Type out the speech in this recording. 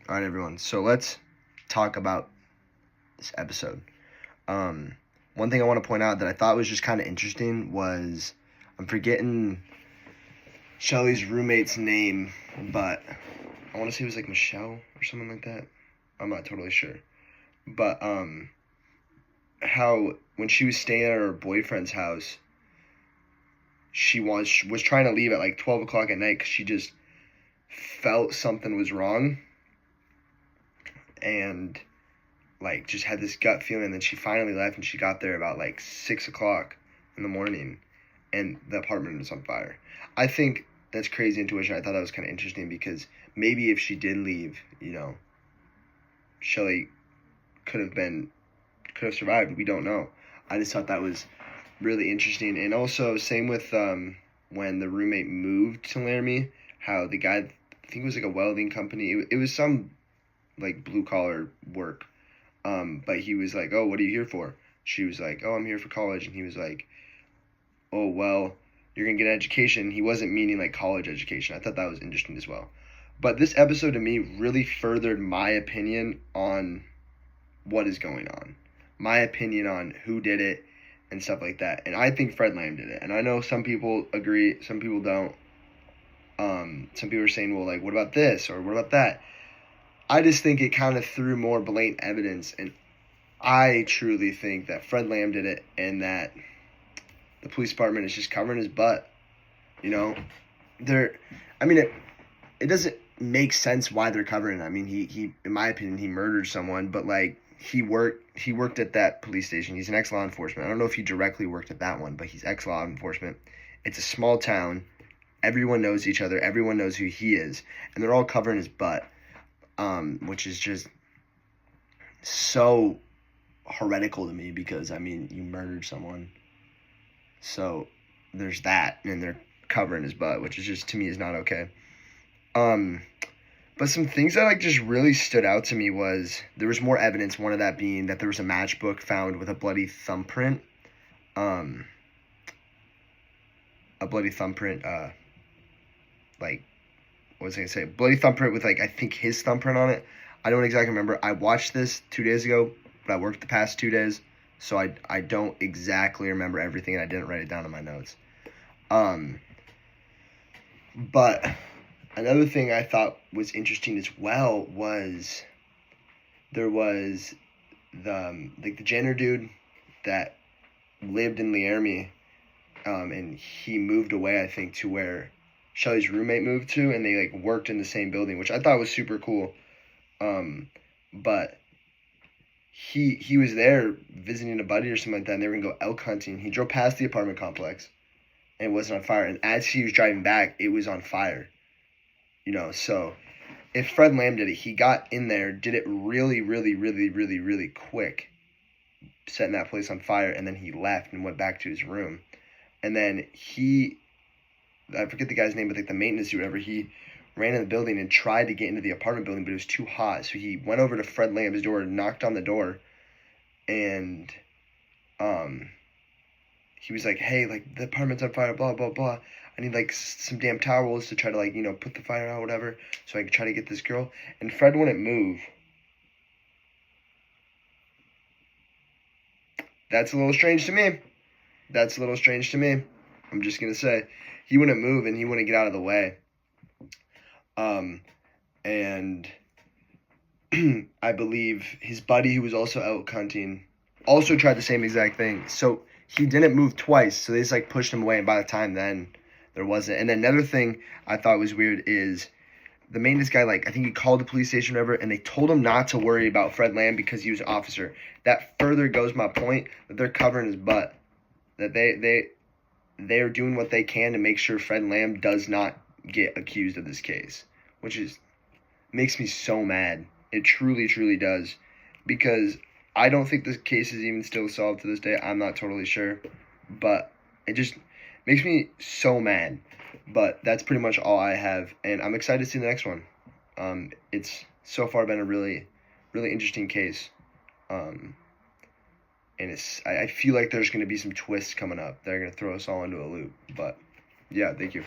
All right, everyone. So let's talk about this episode. One thing I want to point out that I thought was just kind of interesting was I'm forgetting Shelly's roommate's name, but I want to say it was like Michelle or something like that. I'm not totally sure. But how when she was staying at her boyfriend's house, she was trying to leave at like 12 o'clock at night because she just felt something was wrong and like just had this gut feeling. And then she finally left and she got there about like 6 o'clock in the morning and the apartment was on fire. I think that's crazy intuition. I thought that was kind of interesting because maybe if she did leave, Shelly could have survived. We don't know. I just thought that was really interesting. And also same with when the roommate moved to Laramie, how the guy, I think it was like a welding company. It was some like blue collar work. But he was like, "Oh, what are you here for?" She was like, "Oh, I'm here for college." And he was like, "Oh, well, you're going to get an education." He wasn't meaning like college education. I thought that was interesting as well. But this episode to me really furthered my opinion on what is going on. My opinion on who did it and stuff like that. And I think Fred Lamb did it. And I know some people agree, some people don't. Some people are saying, well, like, what about this or what about that? I just think it kind of threw more blatant evidence, and I truly think that Fred Lamb did it and that the police department is just covering his butt. It doesn't make sense why they're covering it. I mean, he in my opinion, he murdered someone, but like he worked at that police station. He's an ex-law enforcement. I don't know if he directly worked at that one, but he's ex-law enforcement. It's a small town. Everyone knows each other. Everyone knows who he is, and they're all covering his butt. Which is just so heretical to me because, I mean, you murdered someone. So there's that, and they're covering his butt, which is just, to me, is not okay. But some things that, like, just really stood out to me was there was more evidence, one of that being that there was a matchbook found with a bloody thumbprint. A bloody thumbprint, like, what was I going to say? Bloody thumbprint with, like, I think his thumbprint on it. I don't exactly remember. I watched this 2 days ago, but I worked the past 2 days, so I don't exactly remember everything, and I didn't write it down in my notes. But another thing I thought was interesting as well was there was the janitor dude that lived in Laramie, and he moved away, I think, to where Shelly's roommate moved to, and they like worked in the same building, which I thought was super cool. But he was there visiting a buddy or something like that, and they were gonna go elk hunting. He drove past the apartment complex, and it wasn't on fire. And as he was driving back, it was on fire. So if Fred Lamb did it, he got in there, did it really, really, really, really, really quick, setting that place on fire, and then he left and went back to his room, and then I forget the guy's name, but like the maintenance or whatever, he ran in the building and tried to get into the apartment building, but it was too hot. So he went over to Fred Lamb's door, knocked on the door, and he was like, "Hey, like the apartment's on fire, blah blah blah. I need like some damn towels to try to like put the fire out, whatever, so I can try to get this girl." And Fred wouldn't move. That's a little strange to me. I'm just gonna say, he wouldn't move and he wouldn't get out of the way. And I believe his buddy, who was also elk hunting, also tried the same exact thing. So he didn't move twice. So they just like pushed him away, and by the time then, there wasn't. And then another thing I thought was weird is the maintenance guy, like I think he called the police station or whatever, and they told him not to worry about Fred Lamb because he was an officer. That further goes my point that they're covering his butt. That they are doing what they can to make sure Fred Lamb does not get accused of this case, which makes me so mad. It truly, truly does, because I don't think this case is even still solved to this day. I'm not totally sure, but it just makes me so mad. But that's pretty much all I have, and I'm excited to see the next one. It's so far been a really, really interesting case. And I feel like there's going to be some twists coming up that are going to throw us all into a loop. But, yeah, thank you.